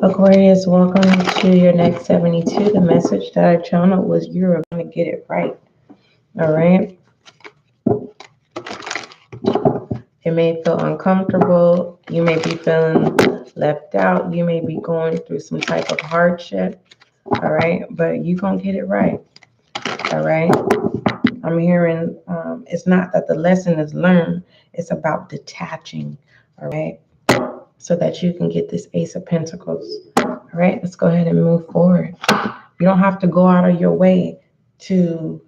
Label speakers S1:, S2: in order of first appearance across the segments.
S1: Aquarius, welcome to your next 72. The message that I channeled was you're going to get it right. All right. It may feel uncomfortable. You may be feeling left out. You may be going through some type of hardship. All right. But you're going to get it right. All right. I'm hearing it's not that the lesson is learned. It's about detaching. All right. So that you can get this Ace of Pentacles. All right. Let's go ahead and move forward. You don't have to go out of your way to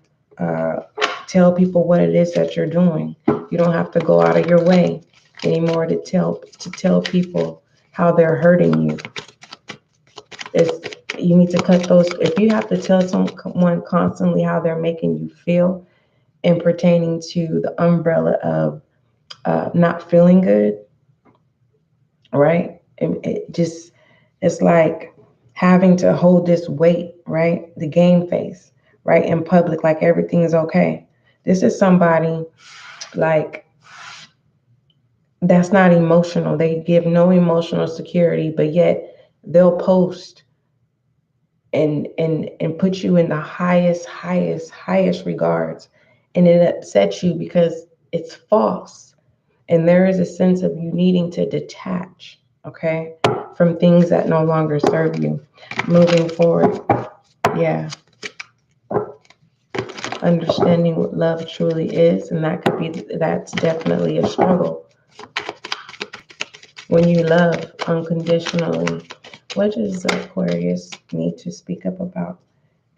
S1: tell people what it is that you're doing. You don't have to go out of your way anymore to tell people how they're hurting you. You need to cut those. If you have to tell someone constantly how they're making you feel and pertaining to the umbrella of not feeling good, right? It's like having to hold this weight, right? The game face, right? In public, like everything is okay. This is somebody like that's not emotional. They give no emotional security, but yet they'll post and put you in the highest regards. And it upsets you because it's false. And there is a sense of you needing to detach, okay, from things that no longer serve you. Moving forward, yeah. Understanding what love truly is, and that's definitely a struggle. When you love unconditionally, what does Aquarius need to speak up about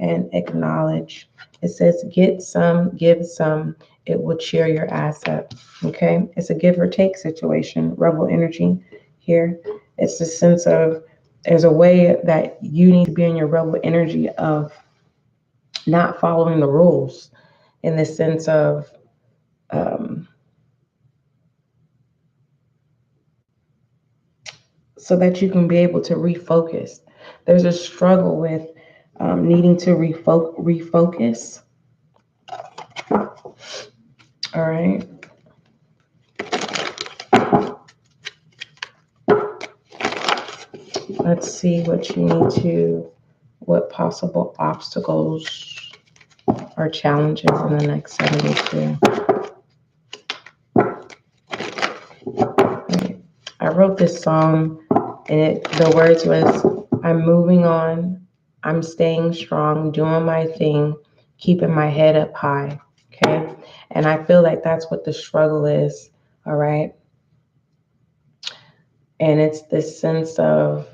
S1: and acknowledge? It says, get some, give some, it will cheer your ass up. Okay, it's a give or take situation. Rebel energy here. It's the sense of there's a way that you need to be in your rebel energy of not following the rules, in the sense of so that you can be able to refocus. There's a struggle with needing to refocus. All right. Let's see what possible obstacles or challenges in the next 72. Right. I wrote this song and the words was, I'm moving on, I'm staying strong, doing my thing, keeping my head up high. Okay. And I feel like that's what the struggle is. All right. And it's this sense of,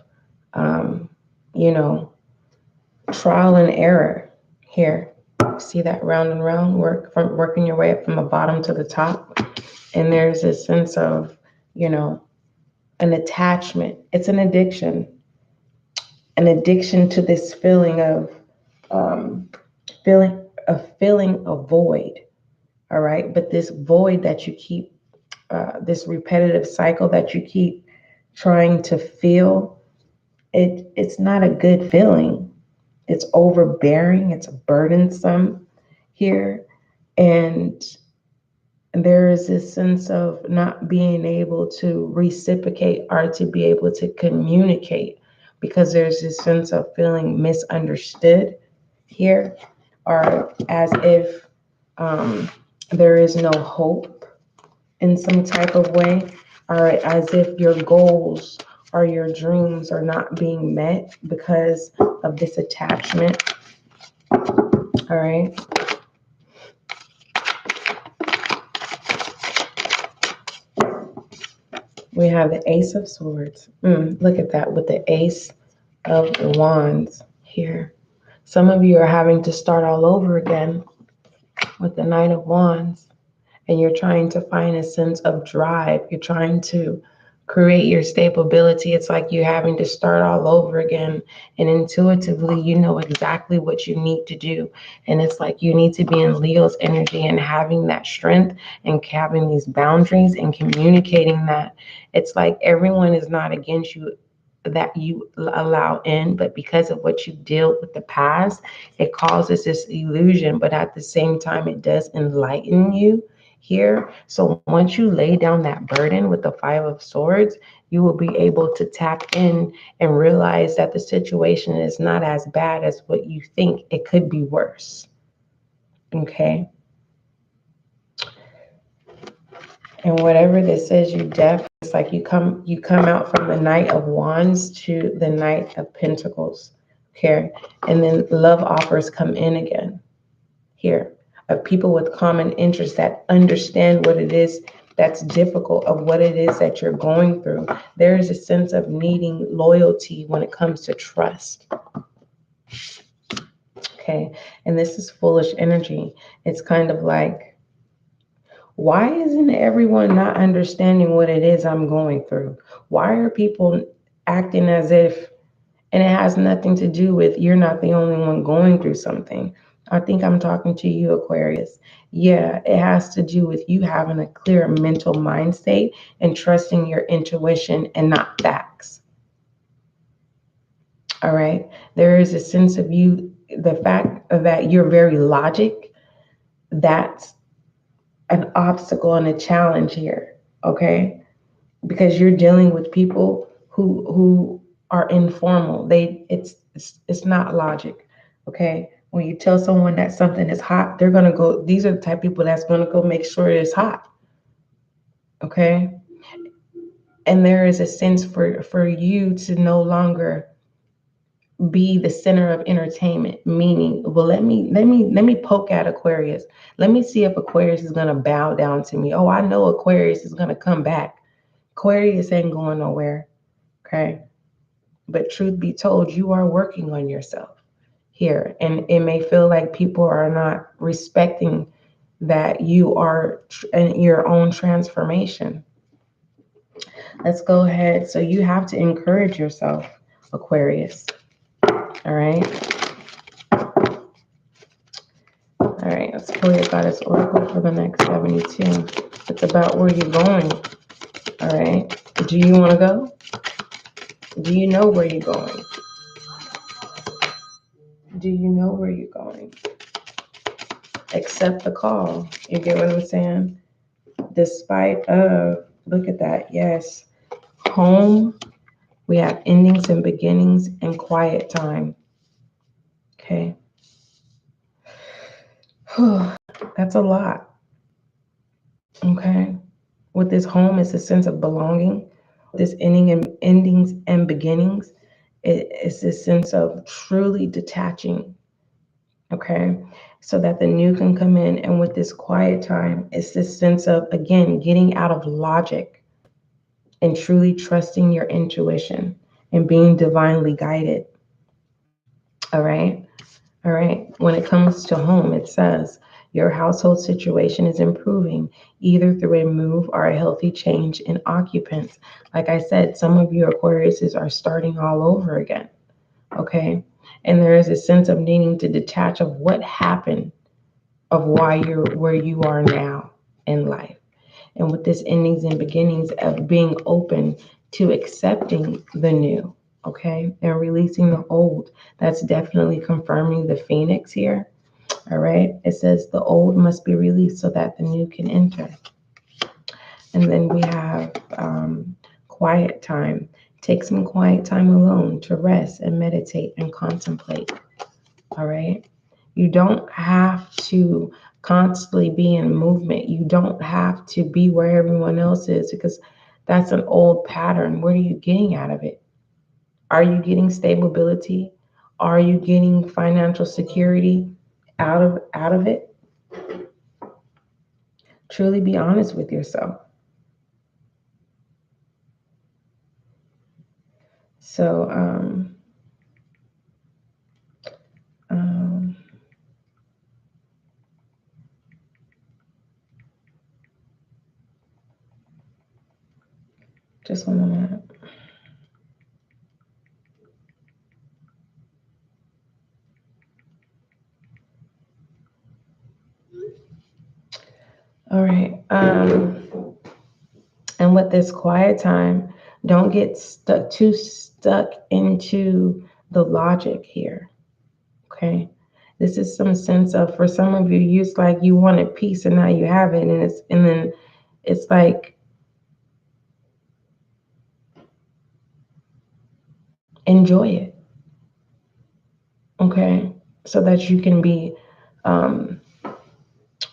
S1: trial and error here. See that round and round, working your way up from the bottom to the top. And there's this sense of, an attachment. It's an addiction to this feeling of feeling a void. All right. But this void that you keep, this repetitive cycle that you keep trying to feel, it's not a good feeling. It's overbearing. It's burdensome here. And there is this sense of not being able to reciprocate or to be able to communicate, because there's this sense of feeling misunderstood here, or as if there is no hope in some type of way, or as if your goals or your dreams are not being met because of this attachment. All right. We have the Ace of Swords. Look at that with the Ace of Wands here. Some of you are having to start all over again with the Knight of Wands, and you're trying to find a sense of drive. You're trying to create your stability. It's like you're having to start all over again. And intuitively, you know exactly what you need to do. And it's like you need to be in Leo's energy and having that strength and having these boundaries and communicating that. It's like everyone is not against you that you allow in, but because of what you deal with the past, it causes this illusion. But at the same time, it does enlighten you here. So once you lay down that burden with the Five of Swords, you will be able to tap in and realize that the situation is not as bad as what you think. It could be worse. Okay. And whatever this is, you definitely, it's like you come out from the Knight of Wands to the Knight of Pentacles. Okay. And then love offers come in again here, of people with common interests that understand what it is that's difficult, of what it is that you're going through. There is a sense of needing loyalty when it comes to trust. Okay. And this is foolish energy. It's kind of like, why isn't everyone not understanding what it is I'm going through? Why are people acting as if, and it has nothing to do with you're not the only one going through something. I think I'm talking to you, Aquarius. Yeah, it has to do with you having a clear mental mind state and trusting your intuition and not facts. All right. There is a sense of you, the fact that you're very logic, that's an obstacle and a challenge here. Okay. Because you're dealing with people who are informal. It's not logic. Okay. When you tell someone that something is hot, they're gonna go. These are the type of people that's gonna go make sure it's hot. Okay. And there is a sense for you to no longer be the center of entertainment, meaning, well, let me poke at Aquarius. Let me see if Aquarius is gonna bow down to me. Oh, I know Aquarius is gonna come back. Aquarius ain't going nowhere. Okay. But truth be told, you are working on yourself here. And it may feel like people are not respecting that you are in your own transformation. Let's go ahead. So you have to encourage yourself, Aquarius. All right. All right. Let's pull your Goddess Oracle for the next 72. It's about where you're going. All right. Do you want to go? Do you know where you're going? Do you know where you're going? Accept the call. You get what I'm saying? Despite of, look at that. Yes. Home. We have endings and beginnings and quiet time. Okay. That's a lot. Okay. With this home, it's a sense of belonging. This endings and beginnings, it's a sense of truly detaching. Okay. So that the new can come in. And with this quiet time, it's this sense of, again, getting out of logic and truly trusting your intuition and being divinely guided. All right. All right. When it comes to home, it says your household situation is improving either through a move or a healthy change in occupants. Like I said, some of your Aquariuses are starting all over again. Okay. And there is a sense of needing to detach of what happened, of why you're where you are now in life. And with this endings and beginnings of being open to accepting the new, okay, and releasing the old. That's definitely confirming the Phoenix here. All right. It says the old must be released so that the new can enter. And then we have quiet time. Take some quiet time alone to rest and meditate and contemplate. All right. You don't have to constantly be in movement. You don't have to be where everyone else is, because that's an old pattern. What are you getting out of it? Are you getting stability? Are you getting financial security out of it? Truly be honest with yourself. So um, just one moment. All right. And with this quiet time, don't get stuck into the logic here. Okay. This is some sense of, for some of you, you like you wanted peace and now you have it, and then it's like enjoy it, okay, so that you can be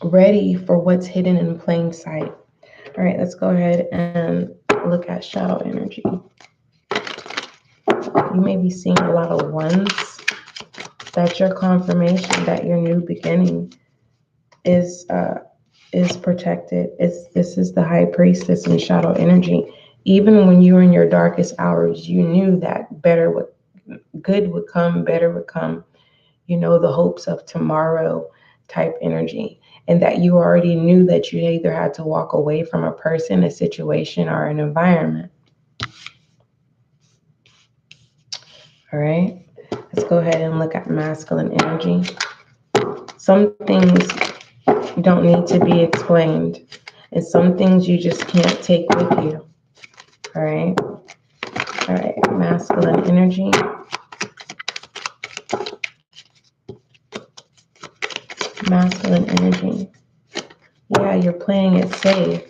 S1: ready for what's hidden in plain sight. All right, let's go ahead and look at shadow energy. You may be seeing a lot of ones. That's your confirmation that your new beginning is protected. This is the high priestess in shadow energy. Even when you were in your darkest hours, you knew that good would come, better would come. You know, the hopes of tomorrow type energy, and that you already knew that you either had to walk away from a person, a situation, or an environment. All right, let's go ahead and look at masculine energy. Some things don't need to be explained, and some things you just can't take with you. All right, masculine energy. Masculine energy. Yeah, you're playing it safe.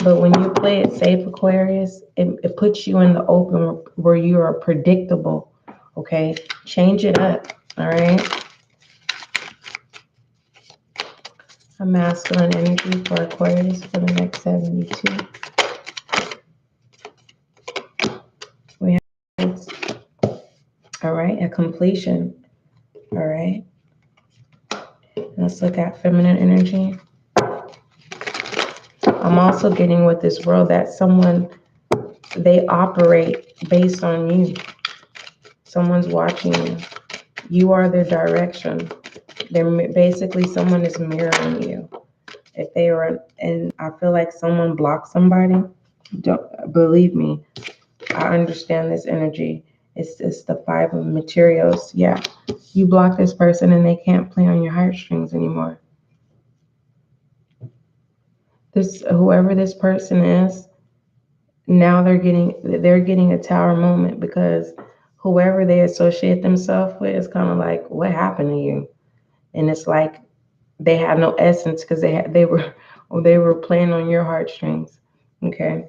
S1: But when you play it safe, Aquarius, it puts you in the open where you are predictable. Okay? Change it up. All right? A masculine energy for Aquarius for the next 72. We have, all right, a completion. All right? Let's look at feminine energy. I'm also getting with this world that they operate based on you. Someone's watching you. You are their direction. They're basically, someone is mirroring you. If they are, and I feel like someone blocked somebody. Don't believe me. I understand this energy. It's the 5 of materials. Yeah, you block this person and they can't play on your heartstrings anymore. Whoever this person is, now they're getting a tower moment, because whoever they associate themselves with is kind of like, what happened to you? And it's like they had no essence, because they were playing on your heartstrings. Okay,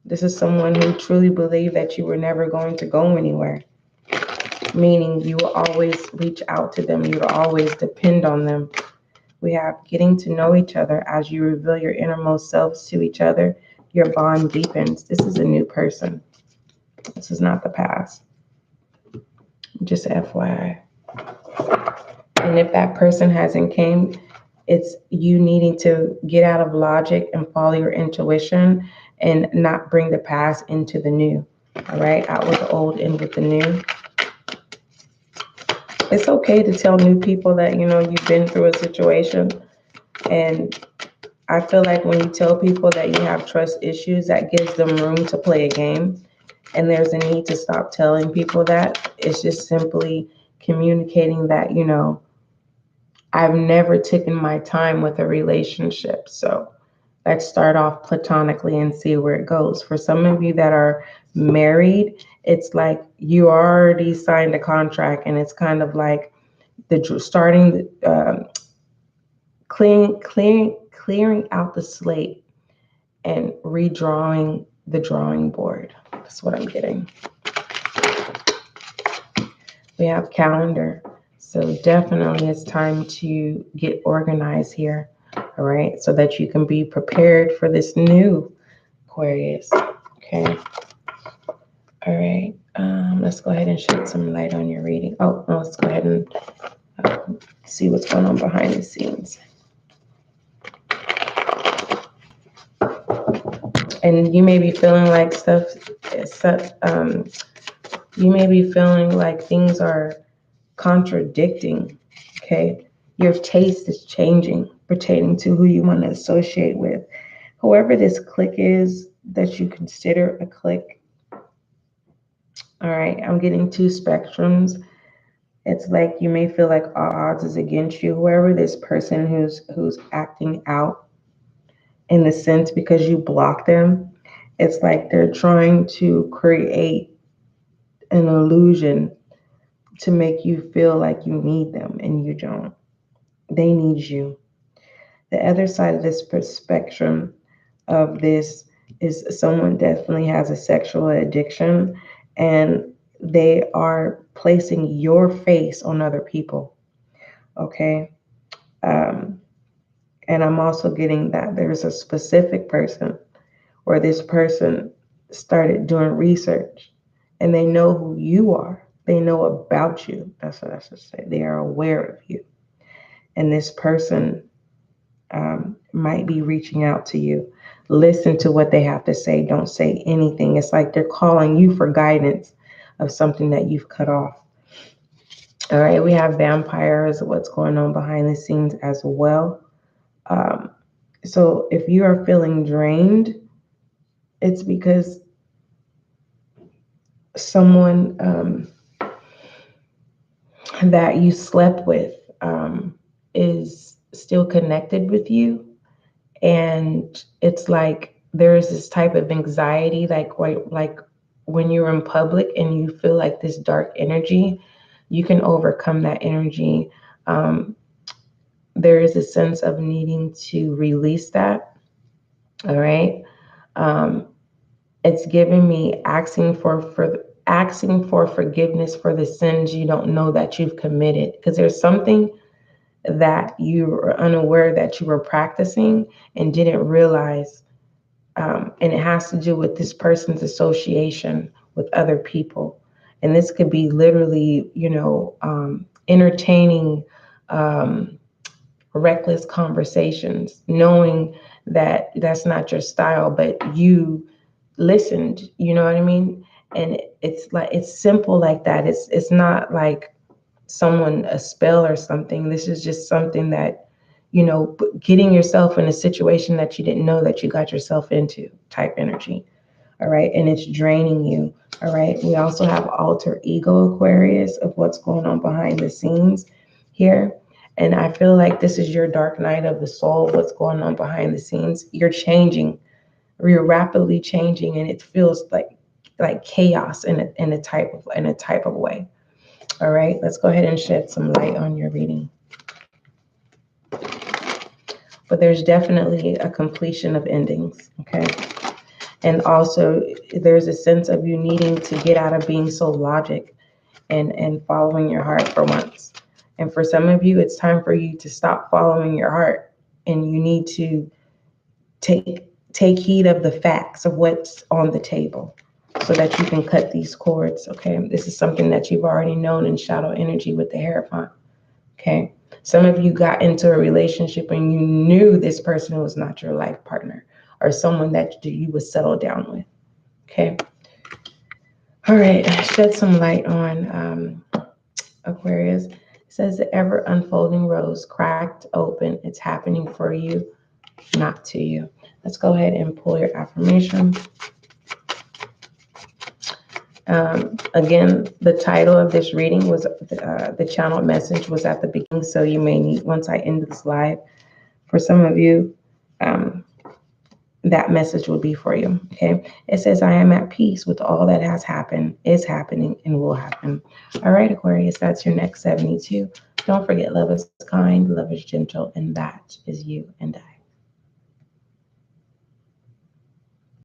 S1: this is someone who truly believed that you were never going to go anywhere, meaning you will always reach out to them, you will always depend on them. We have getting to know each other. As you reveal your innermost selves to each other, your bond deepens. This is a new person. This is not the past. Just FYI. And if that person hasn't came, it's you needing to get out of logic and follow your intuition and not bring the past into the new. All right, out with the old, in with the new. It's okay to tell new people that, you've been through a situation. And I feel like when you tell people that you have trust issues, that gives them room to play a game. And there's a need to stop telling people that. It's just simply communicating that, I've never taken my time with a relationship. So let's start off platonically and see where it goes. For some of you that are married, it's like you already signed a contract, and it's kind of like clearing out the slate and redrawing the drawing board. That's what I'm getting. We have calendar. So definitely it's time to get organized here. All right. So that you can be prepared for this new Aquarius. Okay. All right. Let's go ahead and shed some light on your reading. Oh, no, let's go ahead and see what's going on behind the scenes. And you may be feeling like you may be feeling like things are contradicting. Okay. Your taste is changing pertaining to who you want to associate with. Whoever this clique is that you consider a clique. All right. I'm getting 2 spectrums. It's like you may feel like all odds is against you. Whoever this person who's acting out in the sense because you block them, it's like they're trying to create an illusion to make you feel like you need them, and you don't. They need you. The other side of this spectrum of this is someone definitely has a sexual addiction, and they are placing your face on other people. Okay. Um, and I'm also getting that there's a specific person, or this person started doing research and they know who you are. They know about you. That's what I should say. They are aware of you. And this person might be reaching out to you. Listen to what they have to say. Don't say anything. It's like they're calling you for guidance of something that you've cut off. All right, we have vampires, what's going on behind the scenes as well. Um, so if you are feeling drained, it's because someone that you slept with is still connected with you, and it's like there's this type of anxiety, like when you're in public and you feel like this dark energy, you can overcome that energy. um, there is a sense of needing to release that. All right. um, it's giving me asking for forgiveness for the sins you don't know that you've committed, because there's something that you were unaware that you were practicing and didn't realize. And it has to do with this person's association with other people. And this could be literally, entertaining um, reckless conversations, knowing that that's not your style, but you listened, you know what I mean? And it's like, it's simple like that. It's not like someone a spell or something. This is just something that, getting yourself in a situation that you didn't know that you got yourself into type energy. All right. And it's draining you. All right. We also have alter ego Aquarius of what's going on behind the scenes here. And I feel like this is your dark night of the soul, what's going on behind the scenes. You're changing, you're rapidly changing, and it feels like chaos in a type of way. All right, let's go ahead and shed some light on your reading. But there's definitely a completion of endings, okay? And also, there's a sense of you needing to get out of being so logic and following your heart for once. And for some of you, it's time for you to stop following your heart, and you need to take heed of the facts of what's on the table so that you can cut these cords, okay? This is something that you've already known in shadow energy with the Hierophant, okay? Some of you got into a relationship and you knew this person was not your life partner or someone that you would settle down with, okay? All right, shed some light on Aquarius. It says the ever unfolding rose cracked open. It's happening for you, not to you. Let's go ahead and pull your affirmation. Again, the title of this reading was the channel message was at the beginning, so you may need, once I end this live, for some of you, that message will be for you, okay? It says, I am at peace with all that has happened, is happening, and will happen. All right, Aquarius, that's your next 72. Don't forget, love is kind, love is gentle, and that is you and I.